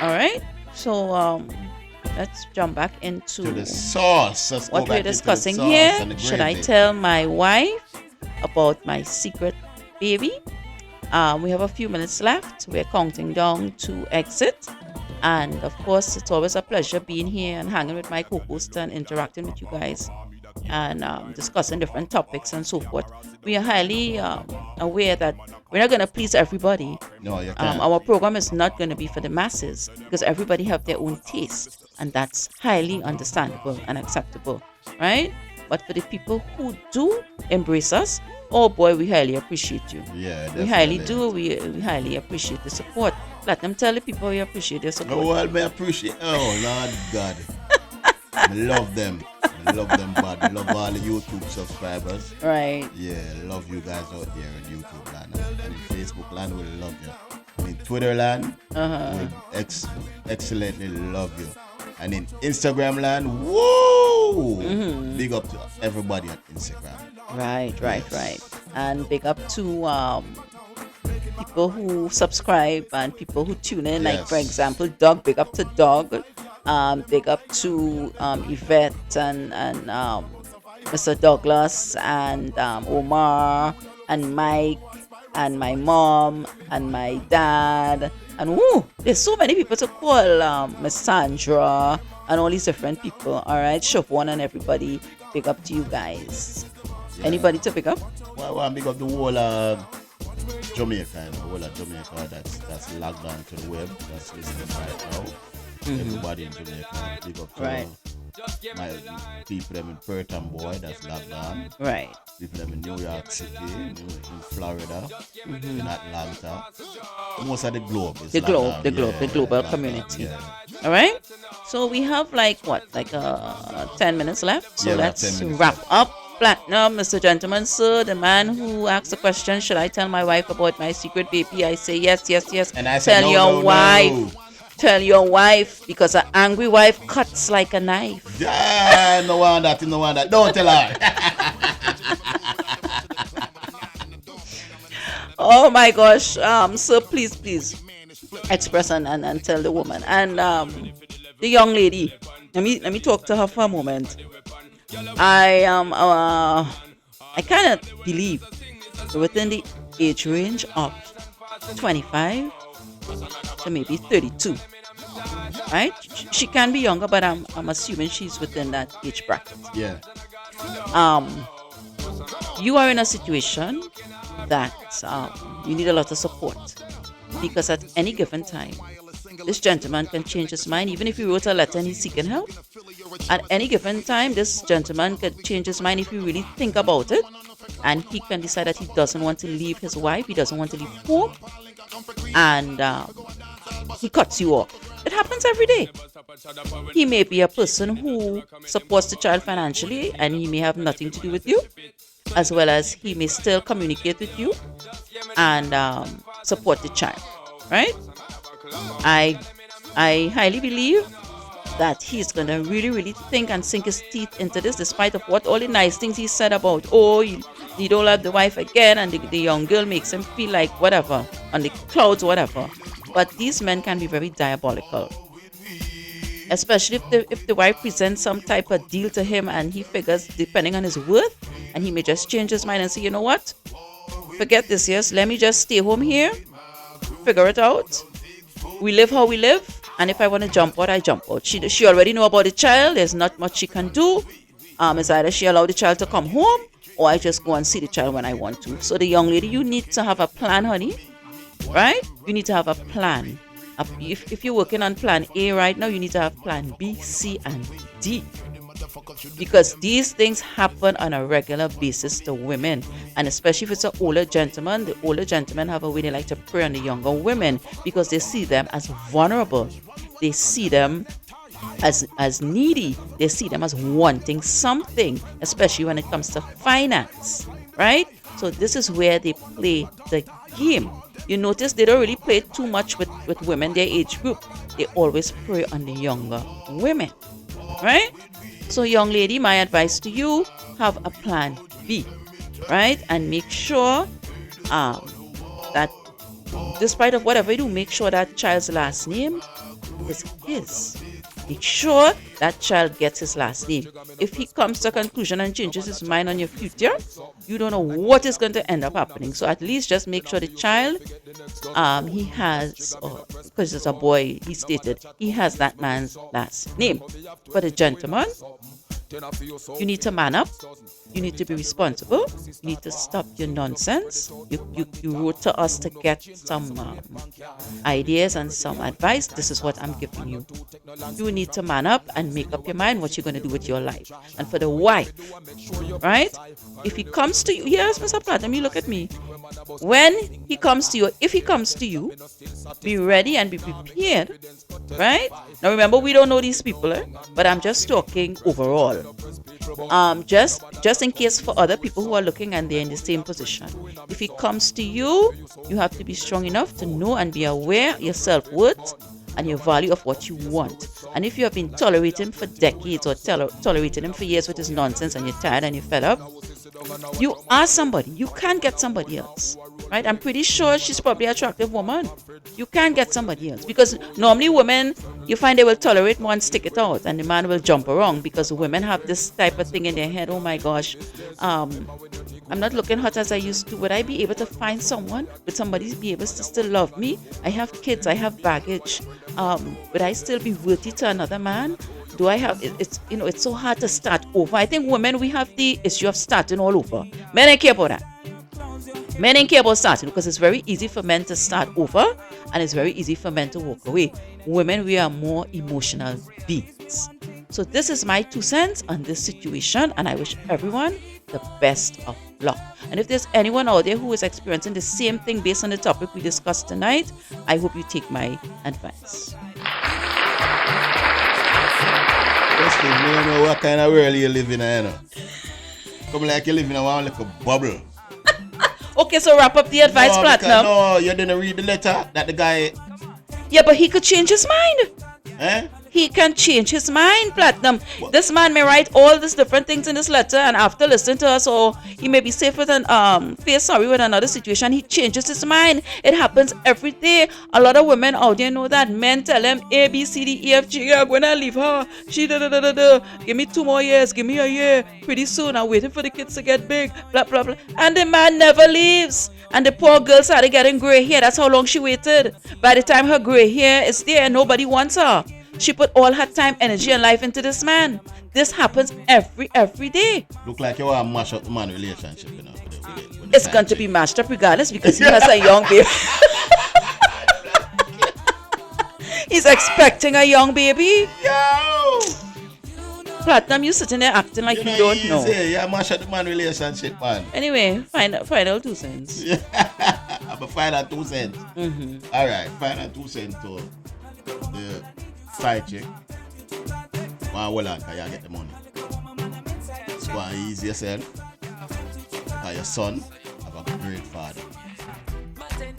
All right. So let's jump back into the sauce. What we're discussing here. Should I tell my wife about my secret baby? We have a few minutes left. We're counting down to exit. And of course, it's always a pleasure being here and hanging with my co-host and interacting with you guys and discussing different topics and so forth. We are highly aware that we're not going to please everybody. No, you can't. Our program is not going to be for the masses because everybody have their own taste, and that's highly understandable and acceptable, right? But for the people who do embrace us, oh boy, we highly appreciate you. Yeah, definitely. We highly do. We highly appreciate the support. Let them tell the people we appreciate their support. Oh, well, I appreciate. Oh, Lord God. I love them. I love them, but I love all the YouTube subscribers. Right. Yeah, love you guys out there in YouTube land. And in Facebook land, we love you. And in Twitter land, we excellently love you. And in Instagram land, whoa! Big up to everybody on Instagram. Right. And big up to people who subscribe and people who tune in. Yes. Like, for example, Doug. Big up to Doug. Big up to Yvette and Mr. Douglas and Omar and Mike and my mom and my dad. And there's so many people to call. Miss Sandra and all these different people. All right, Siobhan and everybody. Big up to you guys. Yeah. Anybody to pick up? Well, big up the whole Jamaica, the whole of Jamaica that's logged on to the web, that's listening right now. Everybody in Jamaica, big up to my people them in Perth and Boy that's logged on. Right. People them in New York City, in Florida, in Atlanta. Most of the globe is the global community. Yeah. All right. So we have like 10 minutes left. So let's wrap up. Platinum, Mr. Gentleman, sir, the man who asked the question, should I tell my wife about my secret baby? I say yes. And I say tell your wife. Tell your wife, because an angry wife cuts like a knife. Yeah, no wonder. Don't tell her. Oh my gosh. So please express and tell the woman. And the young lady, let me talk to her for a moment. I cannot believe within the age range of 25 to maybe 32, right? She can be younger, but I'm assuming she's within that age bracket. Yeah. You are in a situation that you need a lot of support, because at any given time, this gentleman can change his mind. Even if he wrote a letter and he's seeking help, at any given time, this gentleman could change his mind if you really think about it, and he can decide that he doesn't want to leave his wife, he doesn't want to leave home, and he cuts you off. It happens every day. He may be a person who supports the child financially, and he may have nothing to do with you, as well as he may still communicate with you and support the child, right? I highly believe that he's going to really think and sink his teeth into this, despite of what all the nice things he said about, he don't love the wife again, and the young girl makes him feel like whatever, on the clouds, whatever. But these men can be very diabolical, especially if the wife presents some type of deal to him and he figures, depending on his worth, and he may just change his mind and say, you know what, forget this, yes, let me just stay home here, figure it out. We live how we live, and if I want to jump out, I jump out. She already know about the child. There's not much she can do. It's either she allow the child to come home, or I just go and see the child when I want to. So the young lady, you need to have a plan, honey, right? You need to have a plan. If you're working on plan A right now, you need to have plan B, C, and D. Because these things happen on a regular basis to women, and especially if it's an older gentleman. The older gentlemen have a way they like to prey on the younger women because they see them as vulnerable. They see them as needy. They see them as wanting something, especially when it comes to finance, right? So this is where they play the game. You notice they don't really play too much with women their age group. They always prey on the younger women, right? So young lady, my advice to you, have a plan B, right? And make sure that despite of whatever you do, make sure that child's last name is his. Make sure that child gets his last name. If he comes to a conclusion and changes his mind on your future, you don't know what is going to end up happening. So at least just make sure the child, he has, because it's a boy, he stated, he has that man's last name. For the gentleman, you need to man up. You need to be responsible. You need to stop your nonsense. You wrote to us to get some ideas and some advice. This is what I'm giving you. You need to man up and make up your mind what you're going to do with your life. And for the wife, right? If he comes to you, yes, Mr. Platinum, you look at me. When he comes to you, if he comes to you, be ready and be prepared, right? Now remember, we don't know these people, but I'm just talking overall. Just in case for other people who are looking and they're in the same position. If he comes to you, you have to be strong enough to know and be aware your self-worth and your value of what you want. And if you have been tolerating him for decades or tolerating him for years with his nonsense and you're tired and you're fed up, you are somebody. You can get somebody else, right? I'm pretty sure she's probably an attractive woman. You can get somebody else, because normally women, you find they will tolerate more and stick it out, and the man will jump around because women have this type of thing in their head. Oh my gosh, I'm not looking hot as I used to. Would I be able to find someone? Would somebody be able to still love me? I have kids. I have baggage. Would I still be worthy to another man? Do I have it's so hard to start over. I think women, we have the issue of starting all over. Men don't care about that. Men don't care about starting because it's very easy for men to start over and it's very easy for men to walk away. Women, we are more emotional beings. So this is my 2 cents on this situation, and I wish everyone the best of luck. And if there's anyone out there who is experiencing the same thing based on the topic we discussed tonight, I hope you take my advice. Firstly, you don't know what kind of world you live in, you know. Come like you live in one like a bubble. Okay, so wrap up the advice, Platinum. No, you didn't read the letter that the guy... Yeah, but he could change his mind. Eh? He can change his mind, Platinum. What? This man may write all these different things in this letter, and after listening to us, or he may be safe with an face sorry with another situation, he changes his mind. It happens every day. A lot of women out there know that men tell them A, B, C, D, E, F, G. I'm gonna leave her. She da. Give me 2 more years. Give me a year. Pretty soon, I'm waiting for the kids to get big. Blah blah blah. And the man never leaves. And the poor girl started getting gray hair. That's how long she waited. By the time her gray hair is there, nobody wants her. She put all her time, energy, and life into this man. This happens every day. Look like you want to mash up the man relationship, you know. It's going to be mashed up regardless because he has a young baby. He's expecting a young baby. Yo! Platinum, you sitting there acting like you don't know. Yeah, mash up the man relationship, man. Anyway, final 2 cents. I'm a final 2 cents. Mm-hmm. All right, final 2 cents to the side chick. Well, on, because you get the money. Go and ease yourself. Because your son have a great father.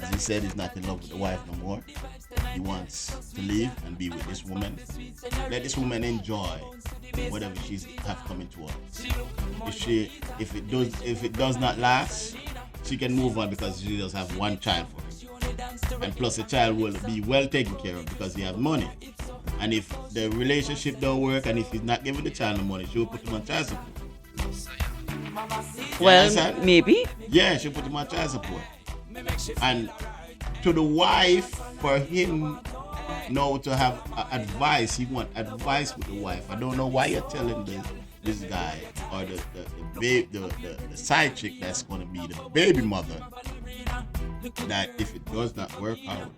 As he said, he's not in love with the wife no more. He wants to leave and be with this woman. Let this woman enjoy whatever she's have coming to her. If it does not last, she can move on because she does have 1 child for him. And plus the child will be well taken care of because he has money. And if the relationship don't work and if he's not giving the child the money, she'll put him on child support. Well, maybe. Yeah, she'll put him on child support. And to the wife, for him now to have advice, he want advice with the wife. I don't know why you're telling this guy or the side chick that's going to be the baby mother, that if it does not work out,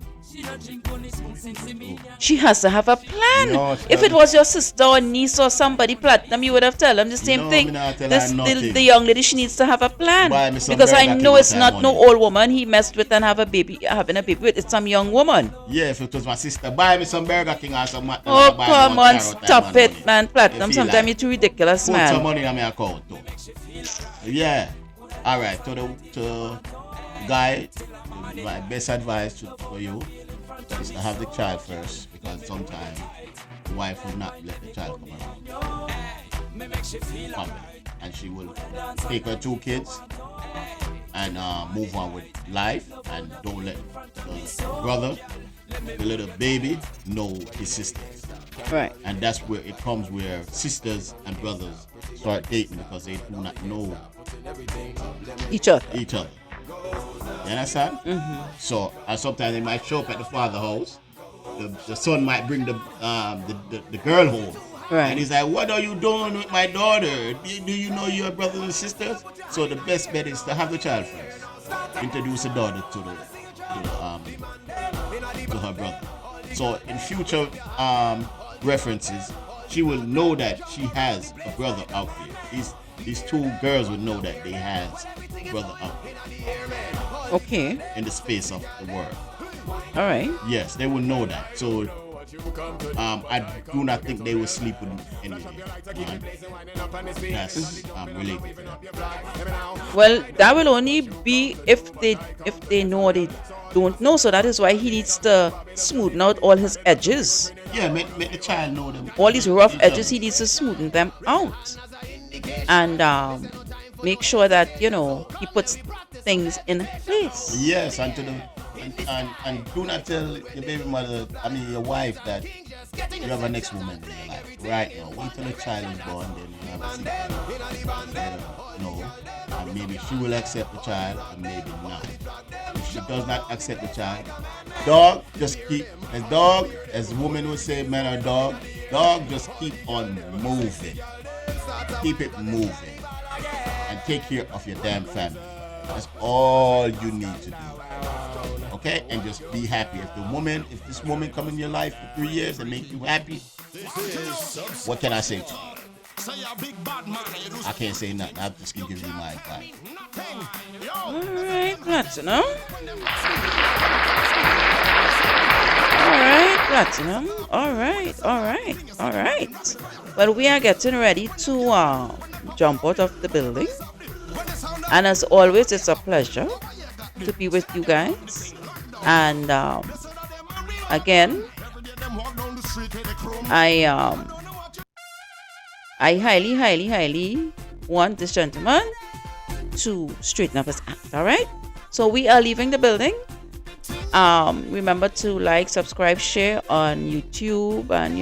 She has to have a plan. No, she If it doesn't. was your sister or niece or somebody platinum, you would have told them the same No, thing. me not tell her nothing. The young lady, she needs to have a plan. Buy me some Because I Burger know King it's with not that no money. old woman he messed with and having a baby with. It's some young woman. yeah, if it was my sister, buy me some Burger King or some. Oh, buy me come one on, carrot and stop one it, money. man. Platinum, You feel sometimes like you're too ridiculous, put man. some money in my account too. Yeah. All right. To guy, my best advice for you is to have the child first, because sometimes the wife will not let the child come around. Family. And she will take her 2 kids and move on with life, and don't let the brother, the little baby, know his sisters. Right. And that's where it comes, where sisters and brothers start dating because they do not know Each other. each other. You understand? Mm-hmm. So, and sometimes they might show up at the father house. The son might bring the girl home. Right. And he's like, "What are you doing with my daughter? Do you know your brothers and sisters?" So the best bet is to have the child first. Introduce the daughter to her brother. So in future references, she will know that she has a brother out there. These 2 girls will know that they has a brother out there Okay. in the space of the world. All right. Yes, they will know that. So I do not think they will sleep with anybody. That's related to that. Well, that will only be if they know they don't know. So that is why he needs to smoothen out all his edges. Yeah, make the child know them. All these rough each edges, other. he needs to smoothen them out. And make sure that, he puts things in place. Yes, and do not tell your baby mother, your wife, that you have a next woman in your life. Right now, wait till the child is born, then you have a secret. No, and maybe she will accept the child, and maybe not. If she does not accept the child, dog, just keep, as women would say, man or dog, just keep on moving. Keep it moving. And take care of your damn family. That's all you need to do. Okay? And just be happy. If this woman come in your life for 3 years and make you happy, what can I say to you? I can't say nothing. I just can give you my advice. Alright, Platinum. Alright, Platinum. Alright. Well, we are getting ready to jump out of the building. And as always, it's a pleasure to be with you guys. And again, I highly want this gentleman to straighten up his act. All right. So we are leaving the building. Remember to like, subscribe, share on YouTube and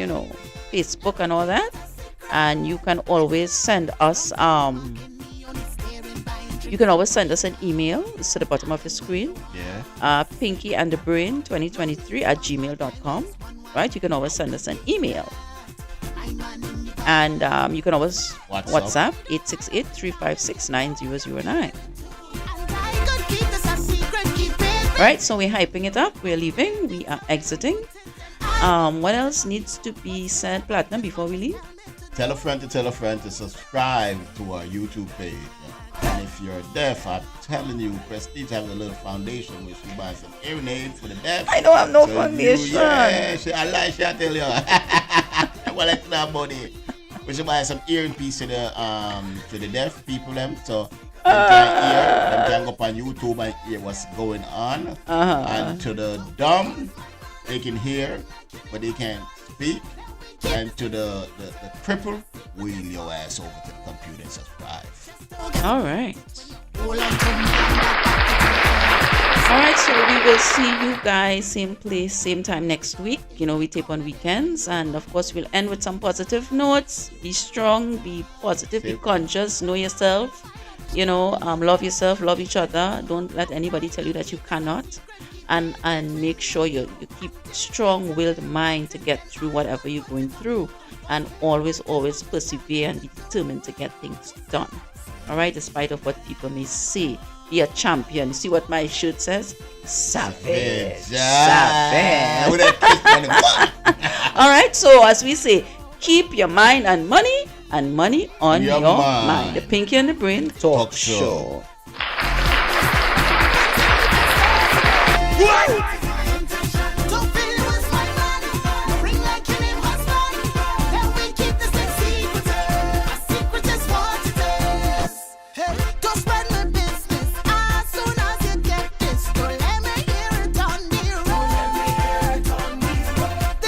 Facebook and all that. And you can always send us an email. It's at the bottom of the screen. Yeah. pinkyandthebrain2023@gmail.com. Right? You can always send us an email. And you can always WhatsApp 868-356-9009. Right, so we're hyping it up. We're leaving. We are exiting. What else needs to be said, Platinum, before we leave? Tell a friend to subscribe to our YouTube page. And if you're deaf, I'm telling you, Prestige has a little foundation where she buys some hearing aids for the deaf. I don't have no foundation. I tell you. Well, it's not money. We should buy some earring piece to the deaf people them, so them can go up on YouTube and hear what's going on. And to the dumb, they can hear, but they can't speak. And to the cripple, wheel your ass over to the computer and subscribe. All right. So we will see you guys same place, same time next week. We tape on weekends, and of course we'll end with some positive notes. Be strong, be positive, be conscious, know yourself. Love yourself, love each other. Don't let anybody tell you that you cannot. And make sure you keep strong-willed mind to get through whatever you're going through. and always persevere and be determined to get things done. All right, despite of what people may say. Be a champion. You see what my shirt says? Savage. Savage. With that kiss on the- All right, so as we say, keep your mind on money and money on Your your mind. mind. The Pinky and the Brain Talk Talk show. Show.